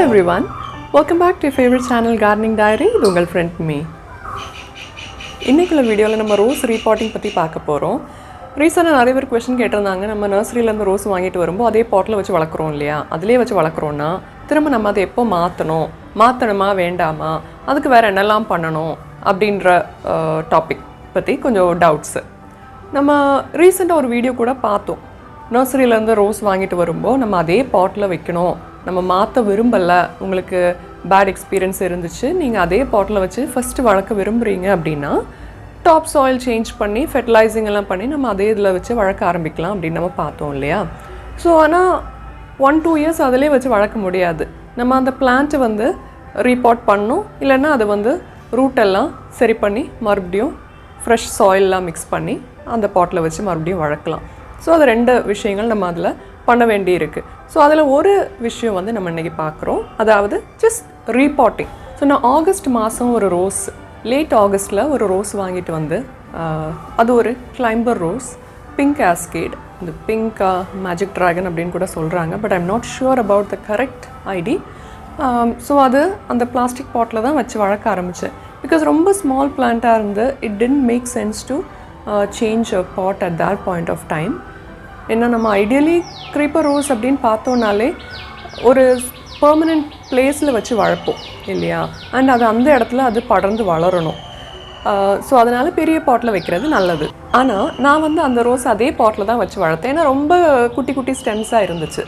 everyone, welcome back to your favorite channel Gardening Diary. இது உங்கள் friend me. இன்னைக்குள்ள வீடியோவில் நம்ம ரோஸ் ரீபாட்டிங் பற்றி பார்க்க போகிறோம். ரீசெண்டாக நிறைய பேர் கொஸ்டின் கேட்டிருந்தாங்க. நம்ம நர்சரியிலேருந்து ரோஸ் வாங்கிட்டு வரும்போது அதே பாட்டில் வச்சு வளர்க்குறோம் இல்லையா, அதிலே வச்சு வளர்க்குறோன்னா திரும்ப நம்ம அதை எப்போ மாற்றணுமா வேண்டாமா, அதுக்கு வேறு என்னெல்லாம் பண்ணணும் அப்படின்ற டாபிக் பற்றி கொஞ்சம் டவுட்ஸு. நம்ம ரீசெண்டாக ஒரு வீடியோ கூட பார்த்தோம். நர்சரியிலேருந்து ரோஸ் வாங்கிட்டு வரும்போது நம்ம அதே பாட்டில் வைக்கணும், நம்ம மாற்ற விரும்பலை, உங்களுக்கு பேட் எக்ஸ்பீரியன்ஸ் இருந்துச்சு, நீங்கள் அதே பாட்டில் வச்சு ஃபஸ்ட்டு வளர்க்க விரும்புகிறீங்க அப்படின்னா டாப் சாயில் சேஞ்ச் பண்ணி ஃபெர்டிலைசிங் எல்லாம் பண்ணி நம்ம அதே இதில் வச்சு வளர்க்க ஆரம்பிக்கலாம் அப்படின்னு நம்ம பார்த்தோம் இல்லையா. ஸோ ஆனால் 1-2 இயர்ஸ் அதிலே வச்சு வளர்க்க முடியாது. நம்ம அந்த பிளான்ட்டை வந்து ரீபாட் பண்ணணும், இல்லைன்னா அதை வந்து ரூட்டெல்லாம் சரி பண்ணி மறுபடியும் ஃப்ரெஷ் சாயிலெலாம் மிக்ஸ் பண்ணி அந்த பாட்டில் வச்சு மறுபடியும் வளர்க்கலாம். ஸோ அது 2 விஷயங்கள் நம்ம அதில் பண்ண வேண்டி இருக்குது. ஸோ அதில் ஒரு விஷயம் வந்து நம்ம இன்றைக்கி பார்க்குறோம், அதாவது ஜஸ்ட் ரீபாட்டிங். ஸோ நான் ஆகஸ்ட் மாதம் ஒரு ரோஸ், லேட் ஆகஸ்ட்டில் ஒரு ரோஸ் வாங்கிட்டு வந்து, அது ஒரு கிளைம்பர் ரோஸ், பிங்க் ஆஸ்கேட், இந்த பிங்க் மேஜிக் ட்ராகன் அப்படின்னு கூட சொல்கிறாங்க. But I'm not sure about the correct ID. So அது அந்த பிளாஸ்டிக் பாட்டில் தான் வச்சு வளர்க்க ஆரம்பித்தேன். பிகாஸ் ரொம்ப ஸ்மால் பிளான்ட்டாக இருந்து it tend make sense to change a pot at that point of time. ஏன்னா நம்ம ஐடியலி க்ரீப்பர் ரோஸ் அப்படின்னு பார்த்தோன்னாலே ஒரு பெர்மனெண்ட் பிளேஸில் வச்சு வளர்ப்போம் இல்லையா, அண்ட் அது அந்த இடத்துல அது படர்ந்து வளரணும். ஸோ அதனால் பெரிய பாட்டில் வைக்கிறது நல்லது. ஆனால் நான் வந்து அந்த ரோஸ் அதே பாட்டில் தான் வச்சு வளர்த்தேன். ஏன்னா ரொம்ப குட்டி குட்டி ஸ்டெம்ஸாக இருந்துச்சு.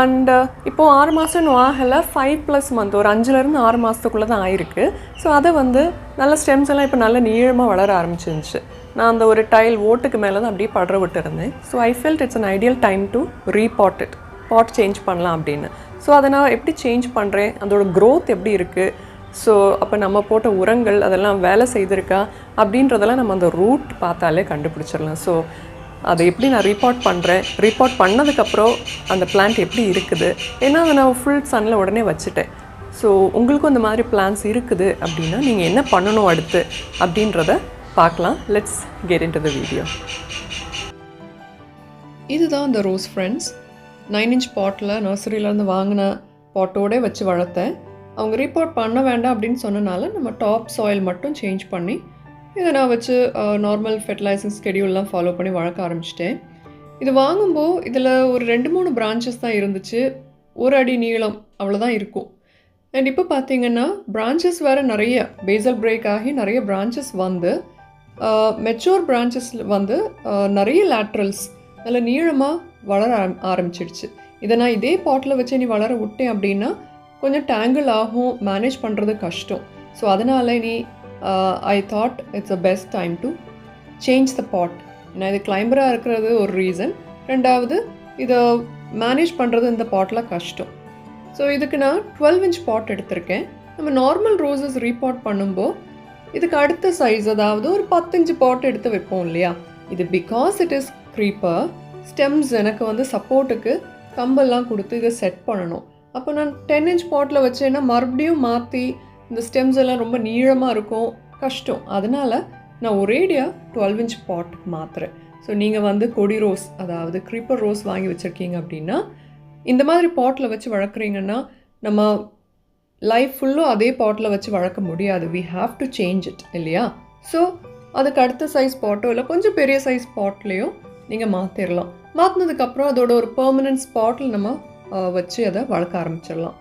அண்டு இப்போது 6 மாதம் ஆகலை, 5+ மந்த், ஒரு 5-6 மாதத்துக்குள்ளே தான் ஆயிருக்கு. ஸோ அதை வந்து நல்ல ஸ்டெம்ஸ் எல்லாம் இப்போ நல்ல நீளமாக வளர ஆரம்பிச்சிருந்துச்சு. நான் அந்த ஒரு டைல் ஓட்டுக்கு மேலே தான் அப்படியே படுற விட்டுருந்தேன். So I felt it's an ideal time to repot it, pot change பண்ணலாம் அப்படின்னு. ஸோ அதை நான் எப்படி சேஞ்ச் பண்ணுறேன், அதோட க்ரோத் எப்படி இருக்குது, ஸோ அப்போ நம்ம போட்ட உரங்கள் அதெல்லாம் வேலை செய்திருக்கா அப்படின்றதெல்லாம் நம்ம அந்த ரூட் பார்த்தாலே கண்டுபிடிச்சிடலாம். ஸோ அதை எப்படி நான் ரீபாட் பண்ணுறேன், ரீபாட் பண்ணதுக்கப்புறம் அந்த பிளான்ட் எப்படி இருக்குது, ஏன்னா அதை நான் ஃபுல் சன்னில் உடனே வச்சுட்டேன். ஸோ உங்களுக்கும் இந்த மாதிரி பிளான்ஸ் இருக்குது அப்படின்னா நீங்கள் என்ன பண்ணணும் அடுத்து அப்படின்றத பார்க்கலாம். Let's get into the video. இதுதான் இந்த ரோஸ் ஃப்ரெண்ட்ஸ். 9-inch பாட்டில் நர்சரியிலேருந்து வாங்கின பாட்டோடே வச்சு வளர்த்தேன். அவங்க ரீபாட் பண்ண வேண்டாம் அப்படின்னு சொன்னனால நம்ம டாப் சாயில் மட்டும் சேஞ்ச் பண்ணி இதை நான் வச்சு நார்மல் ஃபெர்டிலைசிங் ஸ்கெடியூல்லாம் ஃபாலோ பண்ணி வளர்க்க ஆரம்பிச்சிட்டேன். இது வாங்கும்போது இதில் ஒரு 2-3 பிரான்ச்சஸ் தான் இருந்துச்சு, 1 அடி நீளம் அவ்வளோதான் இருக்கும். அண்ட் இப்போ பார்த்தீங்கன்னா பிரான்ச்சஸ் வேறு நிறைய பேசல் பிரேக் ஆகி நிறைய பிரான்ச்சஸ் வந்து மெச்சூர் பிரான்ச்சஸில் வந்து நிறைய லேட்ரல்ஸ் நல்ல நீளமாக வளர ஆரம்பிச்சிடுச்சு. இதை நான் இதே பாட்டில் வச்சு நீ வளர விட்டேன் அப்படின்னா கொஞ்சம் டேங்கிள் ஆகும், மேனேஜ் பண்ணுறது கஷ்டம். ஸோ அதனால் நீ I thought it's a best time to change the pot. ஏன்னா இது கிளைம்பராக இருக்கிறது ஒரு ரீசன், 2வது இதை மேனேஜ் பண்ணுறது இந்த பாட்டில் கஷ்டம். ஸோ இதுக்கு நான் 12-inch பாட் எடுத்திருக்கேன். நம்ம நார்மல் ரோஸஸ் ரீபாட் பண்ணும்போது இதுக்கு அடுத்த சைஸ், அதாவது ஒரு 10-inch பாட் எடுத்து வைப்போம் இல்லையா. இது because it is creeper, stems எனக்கு வந்து சப்போர்ட்டுக்கு கம்பெல்லாம் கொடுத்து இதை செட் பண்ணணும். அப்போ நான் 10-inch பாட்டில் வச்சேன்னா மறுபடியும் மாற்றி இந்த ஸ்டெம்ஸ் எல்லாம் ரொம்ப நீளமாக இருக்கும், கஷ்டம். அதனால் நான் ஒரேடியாக 12-inch பாட் மாற்றுறேன். ஸோ நீங்கள் வந்து கொடி ரோஸ், அதாவது க்ரீப்பர் ரோஸ் வாங்கி வச்சுருக்கீங்க அப்படின்னா இந்த மாதிரி பாட்டில் வச்சு வளர்க்குறீங்கன்னா நம்ம லைஃப் ஃபுல்லும் அதே பாட்டில் வச்சு வளர்க்க முடியாது. We have to change it இல்லையா. ஸோ அதுக்கு அடுத்த சைஸ் பாட்டோ இல்லை கொஞ்சம் பெரிய சைஸ் பாட்லேயும் நீங்கள் மாற்றிடலாம். மாற்றினதுக்கப்புறம் அதோட ஒரு பெர்மனன்ட் ஸ்பாட்டில் நம்ம வச்சு அதை வளர்க்க ஆரம்பிச்சிடலாம்.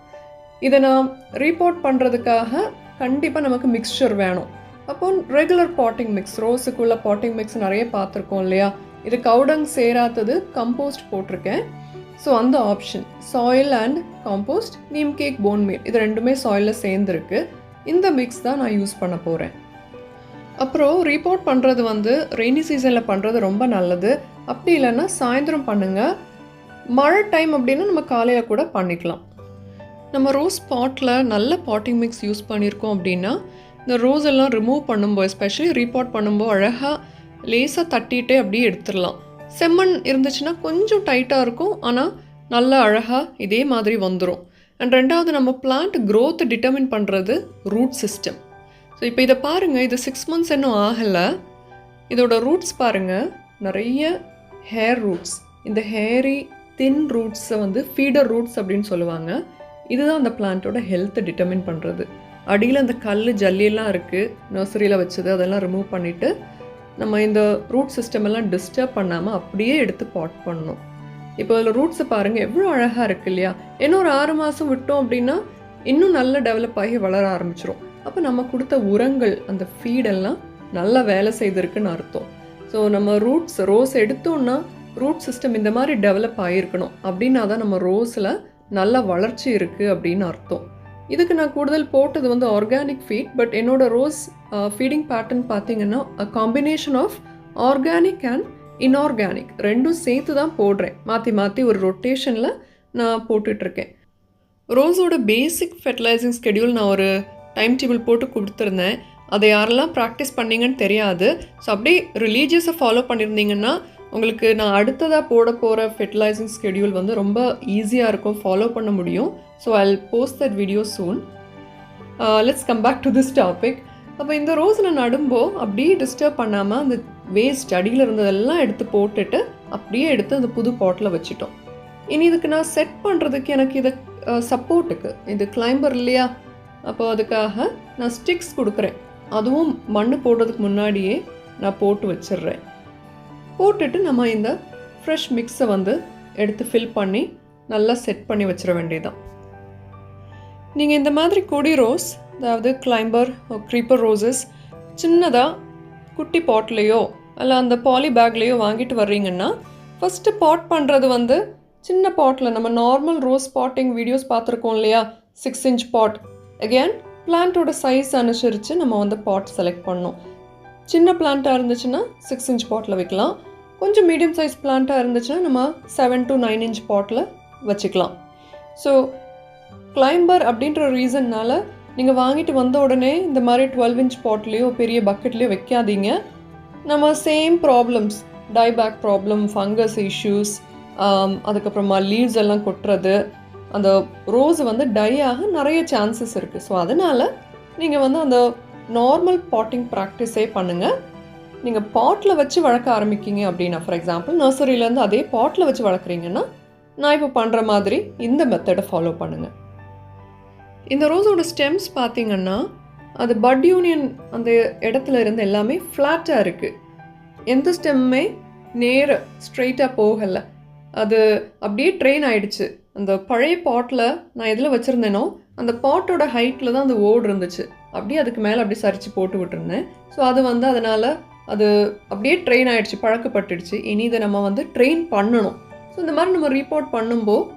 இதை நான் ரீபாட் பண்ணுறதுக்காக கண்டிப்பாக நமக்கு மிக்சர் வேணும். அப்போ ரெகுலர் பாட்டிங் மிக்ஸ், ரோஸுக்குள்ள பாட்டிங் மிக்ஸ் நிறைய பார்த்துருக்கோம் இல்லையா. இது கவுடங் சேராதது கம்போஸ்ட் போட்டிருக்கேன். ஸோ அந்த option soil and compost, neem cake, bone meal, இது 2மே சாயிலில் சேர்ந்துருக்கு. இந்த மிக்ஸ் தான் நான் யூஸ் பண்ண போகிறேன். அப்புறம் ரீபாட் பண்ணுறது வந்து ரெய்னி சீசனில் பண்ணுறது ரொம்ப நல்லது. அப்படி இல்லைன்னா சாயந்தரம் பண்ணுங்கள். மழை டைம் அப்படின்னா நம்ம காலையில் கூட பண்ணிக்கலாம். நம்ம ரோஸ் பாட்டில் நல்ல பாட்டிங் மிக்ஸ் யூஸ் பண்ணியிருக்கோம் அப்படின்னா இந்த ரோஸ் எல்லாம் ரிமூவ் பண்ணும்போது, எஸ்பெஷலி ரீபாட் பண்ணும்போது அழகாக லேசாக தட்டிகிட்டே அப்படியே எடுத்துடலாம். செம்மண் இருந்துச்சுன்னா கொஞ்சம் டைட்டாக இருக்கும், ஆனால் நல்லா அழகாக இதே மாதிரி வந்துடும். அண்ட் 2வது நம்ம பிளான்ட் க்ரோத் டிட்டர்மின் பண்ணுறது ரூட் சிஸ்டம். ஸோ இப்போ இதை பாருங்கள், இது 6 months இன்னும் ஆகலை. இதோட ரூட்ஸ் பாருங்கள், நிறைய ஹேர் ரூட்ஸ். இந்த ஹேரி தின் ரூட்ஸை வந்து ஃபீடர் ரூட்ஸ் அப்படின்னு சொல்லுவாங்க. இதுதான் அந்த பிளான்ட்டோட ஹெல்த்தை டிட்டர்மின் பண்ணுறது. அடியில் அந்த கல் ஜல்லியெல்லாம் இருக்குது நர்சரியில் வச்சது, அதெல்லாம் ரிமூவ் பண்ணிவிட்டு நம்ம இந்த ரூட் சிஸ்டம் எல்லாம் டிஸ்டர்ப் பண்ணாமல் அப்படியே எடுத்து பாட் பண்ணணும். இப்போ அதில் ரூட்ஸை பாருங்கள் எவ்வளோ அழகாக இருக்குது இல்லையா? இன்னும் ஒரு 6 மாதம் விட்டோம் அப்படின்னா இன்னும் நல்ல டெவலப் ஆகி வளர ஆரம்பிச்சிரும். அப்போ நம்ம கொடுத்த உரங்கள் அந்த ஃபீடெல்லாம் நல்லா வேலை செய்திருக்குன்னு அர்த்தம். ஸோ நம்ம ரோஸ் எடுத்தோன்னா ரூட் சிஸ்டம் இந்த மாதிரி டெவலப் ஆகியிருக்கணும். அப்படின்னா தான் நம்ம ரோஸில் நல்ல வளர்ச்சி இருக்குது அப்படின்னு அர்த்தம். இதுக்கு நான் கூடுதல் போட்டது வந்து ஆர்கானிக் ஃபீட். பட் என்னோட ரோஸ் ஃபீடிங் பேட்டர்ன் பார்த்தீங்கன்னா combination of organic and inorganic ரெண்டும் சேர்த்து தான் போடுறேன். மாற்றி மாற்றி ஒரு ரொட்டேஷனில் நான் போட்டுட்ருக்கேன். ரோஸோட பேசிக் ஃபெர்டிலைசிங் ஸ்கெடியூல் நான் ஒரு டைம் டேபிள் போட்டு கொடுத்துருந்தேன். அதை யாரெல்லாம் ப்ராக்டிஸ் பண்ணிங்கன்னு தெரியாது. ஸோ அப்படியே ரிலீஜியஸை ஃபாலோ பண்ணியிருந்தீங்கன்னா உங்களுக்கு நான் அடுத்ததாக போட போகிற ஃபெர்டிலைசிங் ஸ்கெடியூல் வந்து ரொம்ப ஈஸியாக இருக்கும், ஃபாலோ பண்ண முடியும். So I'll post that video soon. Let's come back to this topic. அப்போ இந்த ரோஸில் நடும்போ அப்படியே டிஸ்டர்ப் பண்ணாமல் அந்த வேஸ்ட் அடியில் இருந்ததெல்லாம் எடுத்து போட்டுட்டு அப்படியே எடுத்து அந்த புது பாட்டில் வச்சுட்டோம். இனி இதுக்கு நான் செட் பண்ணுறதுக்கு எனக்கு இதை சப்போர்ட்டுக்கு இது கிளைம்பர் இல்லையா, அப்போ அதுக்காக நான் ஸ்டிக்ஸ் கொடுக்குறேன். அதுவும் மண் போடுறதுக்கு முன்னாடியே நான் போட்டு வச்சிடுறேன். போட்டுட்டு நம்ம இந்த ஃப்ரெஷ் மிக்ஸை வந்து எடுத்து ஃபில் பண்ணி நல்லா செட் பண்ணி வச்சிட வேண்டியதான். நீங்கள் இந்த மாதிரி கொடி ரோஸ், அதாவது கிளைம்பர் க்ரீப்பர் ரோசஸ் சின்னதாக குட்டி பாட்லேயோ இல்லை அந்த பாலி பேக்லேயோ வாங்கிட்டு வர்றீங்கன்னா ஃபஸ்ட்டு பாட் பண்ணுறது வந்து சின்ன பாட்டில் நம்ம நார்மல் ரோஸ் பாட்டிங் வீடியோஸ் பார்த்துருக்கோம் இல்லையா, 6 inch பாட். அகேன் பிளான்ட்டோட சைஸ் அனுசரித்து நம்ம வந்து பாட் செலக்ட் பண்ணோம். சின்ன பிளான்ட்டாக இருந்துச்சுன்னா 6 inch பாட்டில் வைக்கலாம். கொஞ்சம் மீடியம் சைஸ் பிளான்ட்டாக இருந்துச்சுன்னா நம்ம 7 to 9 inch பாட்டில் வச்சுக்கலாம். ஸோ கிளைம்பர் அப்படின்ற ரீசன்னால் நீங்கள் வாங்கிட்டு வந்த உடனே இந்த மாதிரி 12 inch பாட்லேயோ பெரிய பக்கெட்லேயோ வைக்காதீங்க. நம்ம same problems, dieback problem, fungus issues, அதுக்கப்புறமா லீவ்ஸ் எல்லாம் கொட்டுறது, அந்த ரோஸ் வந்து டை ஆக நிறைய சான்சஸ் இருக்குது. ஸோ அதனால் நீங்கள் வந்து அந்த நார்மல் பாட்டிங் ப்ராக்டிஸே பண்ணுங்கள். நீங்கள் பாட்டில் வச்சு வளர்க்க ஆரம்பிக்கிங்க அப்படின்னா, ஃபார் எக்ஸாம்பிள் நர்சரியிலேருந்து அதே பாட்டில் வச்சு வளர்க்குறீங்கன்னா நான் இப்போ பண்ணுற மாதிரி இந்த மெத்தடை ஃபாலோ பண்ணுங்கள். இந்த ரோஸோட ஸ்டெம்ஸ் பார்த்திங்கன்னா அது பட் யூனியன் அந்த இடத்துல இருந்து எல்லாமே ஃப்ளாட்டாக இருக்குது. எந்த ஸ்டெம்மே நேர ஸ்ட்ரெயிட்டாக போகலை, அது அப்படியே ட்ரெயின் ஆகிடுச்சு. அந்த பழைய பாட்டில் நான் எதில் வச்சுருந்தேனோ அந்த பாட்டோட ஹைட்டில் தான் அந்த ஓடு இருந்துச்சு. அப்படியே அதுக்கு மேலே அப்படியே சரித்து போட்டு விட்டுருந்தேன். ஸோ அது வந்து அதனால் அது அப்படியே ட்ரெயின் ஆகிடுச்சு, பழக்கப்பட்டுடுச்சு. இனி இதை நம்ம வந்து ட்ரெயின் பண்ணணும். ஸோ இந்த மாதிரி நம்ம ரீபோர்ட் பண்ணும்போது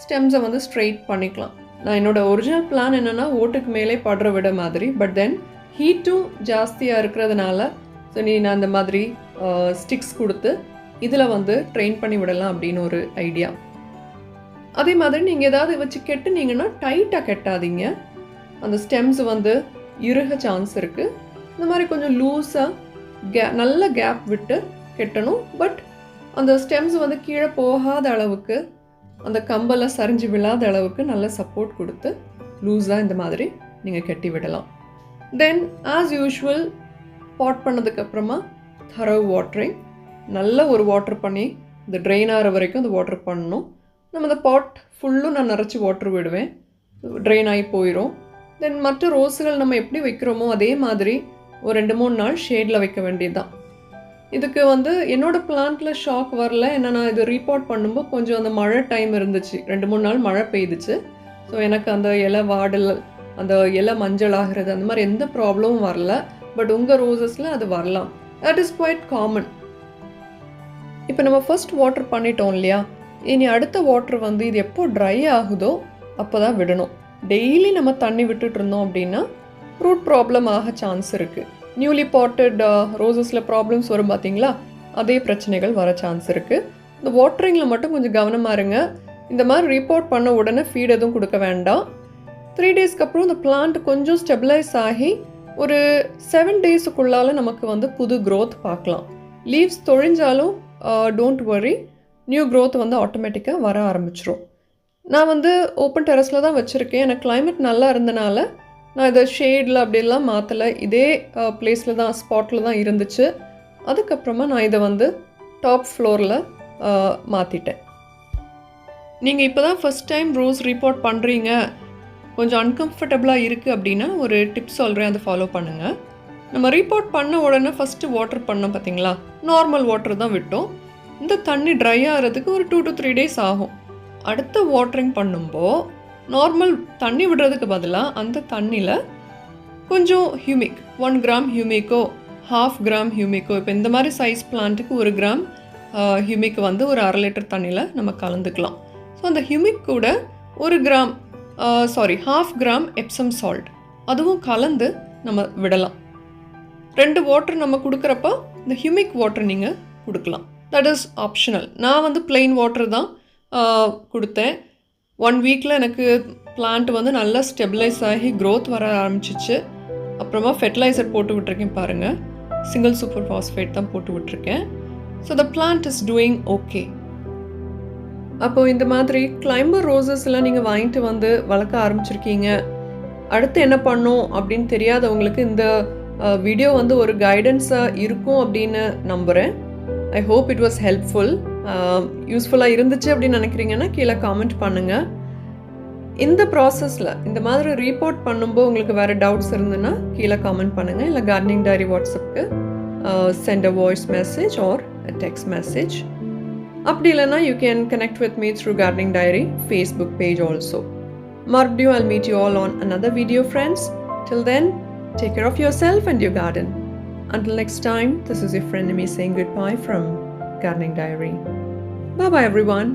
ஸ்டெம்ஸை வந்து ஸ்ட்ரெயிட் பண்ணிக்கலாம். நான் என்னோடய ஒரிஜினல் பிளான் என்னென்னா ஓட்டுக்கு மேலே படுற விட மாதிரி, பட் தென் ஹீட்டும் ஜாஸ்தியாக இருக்கிறதுனால ஸோ நான் அந்த மாதிரி ஸ்டிக்ஸ் கொடுத்து இதில் வந்து ட்ரெயின் பண்ணி விடலாம் அப்படின்னு ஒரு ஐடியா. அதே மாதிரி நீங்கள் ஏதாவது வச்சு கெட்டுனீங்கன்னா டைட்டாக கெட்டாதீங்க, அந்த ஸ்டெம்ஸ் வந்து இறுக சான்ஸ் இருக்குது. இந்த மாதிரி கொஞ்சம் லூஸாக நல்ல கேப் விட்டு கெட்டணும். பட் அந்த ஸ்டெம்ஸ் வந்து கீழே போகாத அளவுக்கு, அந்த கம்பெல்லாம் சரிஞ்சு விழாத அளவுக்கு நல்ல சப்போர்ட் கொடுத்து லூஸாக இந்த மாதிரி நீங்கள் கட்டி விடலாம். தென் ஆஸ் யூஷுவல் பாட் பண்ணதுக்கப்புறமா தரவு வாட்டரிங், நல்ல ஒரு வாட்டர் பண்ணி இந்த ட்ரெயின் ஆகிற வரைக்கும் அந்த வாட்டர் பண்ணணும். நம்ம அந்த பாட் ஃபுல்லும் நான் நிறச்சி வாட்டர் விடுவேன், ட்ரெயின் ஆகி போயிடும். தென் மற்ற ரோஸுகள் நம்ம எப்படி வைக்கிறோமோ அதே மாதிரி ஒரு 2-3 நாள் ஷேடில் வைக்க வேண்டியது தான். இதுக்கு வந்து என்னோடய பிளான்ட்டில் ஷாக் வரல. ஏன்னா நான் இது ரீபாட் பண்ணும்போது கொஞ்சம் அந்த மழை டைம் இருந்துச்சு, 2-3 நாள் மழை பெய்துச்சு. ஸோ எனக்கு அந்த இலை வாடல், அந்த இலை மஞ்சள் ஆகிறது, அந்த மாதிரி எந்த ப்ராப்ளமும் வரல. பட் உங்கள் ரோசஸில் அது வரலாம், தட் இஸ் குவைட் காமன். இப்போ நம்ம ஃபர்ஸ்ட் வாட்டர் பண்ணிட்டோம் இல்லையா, இனி அடுத்த வாட்டர் வந்து இது எப்போ ட்ரை ஆகுதோ அப்போ தான் விடணும். டெய்லி நம்ம தண்ணி விட்டுட்டு இருந்தோம் அப்படின்னா ரூட் ப்ராப்ளம் ஆக சான்ஸ் இருக்குது. நியூலி பாட்டட் ரோசஸில் ப்ராப்ளம்ஸ் வரும் பார்த்தீங்களா, அதே பிரச்சனைகள் வர சான்ஸ் இருக்குது. இந்த வாட்டரிங்கில் மட்டும் கொஞ்சம் கவனமாக இருங்க. இந்த மாதிரி ரிப்போர்ட் பண்ண உடனே ஃபீட் எதுவும் கொடுக்க வேண்டாம். 3 டேஸ்க்கு அப்புறம் இந்த பிளான்ட் கொஞ்சம் ஸ்டெபிளைஸ் ஆகி ஒரு 7 டேஸுக்குள்ளால நமக்கு வந்து புது க்ரோத் பார்க்கலாம். லீவ்ஸ் தொழிஞ்சாலும் டோன்ட் வரி, நியூ க்ரோத் வந்து ஆட்டோமேட்டிக்காக வர ஆரம்பிச்சிரும். நான் வந்து ஓப்பன் டெரஸில் தான் வச்சுருக்கேன். எனக்கு கிளைமேட் நல்லா இருந்தனால நான் இதை ஷேடில் அப்படியெல்லாம் மாற்றலை, இதே பிளேஸில் தான், ஸ்பாட்டில் தான் இருந்துச்சு. அதுக்கப்புறமா நான் இதை வந்து டாப் ஃப்ளோரில் மாற்றிட்டேன். நீங்கள் இப்போ தான் ஃபஸ்ட் டைம் ரோஸ் ரீபாட் பண்ணுறீங்க, கொஞ்சம் அன்கம்ஃபர்டபுளாக இருக்குது அப்படின்னா ஒரு டிப்ஸ் சொல்கிறேன், அதை ஃபாலோ பண்ணுங்கள். நம்ம ரீபாட் பண்ண உடனே ஃபஸ்ட்டு வாட்டர் பண்ணோம் பார்த்தீங்களா, நார்மல் வாட்டர் தான் விட்டோம். இந்த தண்ணி ட்ரை ஆகிறதுக்கு ஒரு 2 to 3 days ஆகும். அடுத்த வாட்டரிங் பண்ணும்போது நார்மல் தண்ணி விடுறதுக்கு பதிலாக அந்த தண்ணியில் கொஞ்சம் ஹியூமிக் 1 கிராம் ஹியூமிக்கோ 1/2 கிராம் ஹியூமிக்கோ, இப்போ இந்த மாதிரி சைஸ் பிளான்ட்டுக்கு 1 கிராம் ஹியூமிக் வந்து ஒரு 1/2 லிட்டர் தண்ணியில் நம்ம கலந்துக்கலாம். ஸோ அந்த ஹியூமிக் கூட 1 கிராம் 1/2 கிராம் எப்சம் சால்ட் அதுவும் கலந்து நம்ம விடலாம். 2 வாட்டர் நம்ம கொடுக்குறப்ப இந்த ஹியூமிக் வாட்டர் நீங்கள் கொடுக்கலாம். That is optional. நான் வந்து பிளெயின் வாட்டர் தான் கொடுத்தேன். 1 வீக்கில் எனக்கு பிளான்ட் வந்து நல்லா ஸ்டெபிலைஸ் ஆகி க்ரோத் வர ஆரம்பிச்சிச்சு. அப்புறமா ஃபெர்டிலைசர் போட்டு விட்டுருக்கேன் பாருங்கள், சிங்கிள் சூப்பர் ஃபாஸ்ஃபேட் தான் போட்டு விட்டுருக்கேன். So the plant is doing okay. அப்போது இந்த மாதிரி கிளைம்பர் ரோசஸ்லாம் நீங்கள் வாங்கிட்டு வந்து வளர்க்க ஆரம்பிச்சிருக்கீங்க, அடுத்து என்ன பண்ணோம் அப்படின்னு தெரியாதவங்களுக்கு இந்த வீடியோ வந்து ஒரு கைடன்ஸாக இருக்கும் அப்படின்னு நம்புகிறேன். I hope it was helpful. யூஸ்ஃபுல்லாக இருந்துச்சு அப்படின்னு நினைக்கிறீங்கன்னா கீழே காமெண்ட் பண்ணுங்கள். இந்த ப்ராசஸில் இந்த மாதிரி ரீபோர்ட் பண்ணும்போது உங்களுக்கு வேறு டவுட்ஸ் இருந்துன்னா கீழே காமெண்ட் பண்ணுங்கள். இல்லை கார்டனிங் டைரி வாட்ஸ்அப்புக்கு send a voice message or a text message. அப்படி இல்லைன்னா you can connect with me through gardening diary Facebook page also. மறுபடியும் I'll meet you all on another video, friends. Till then, take care of yourself and your garden. Until next time, this is your friend Nimi saying goodbye from Gardening Diary. Bye bye everyone.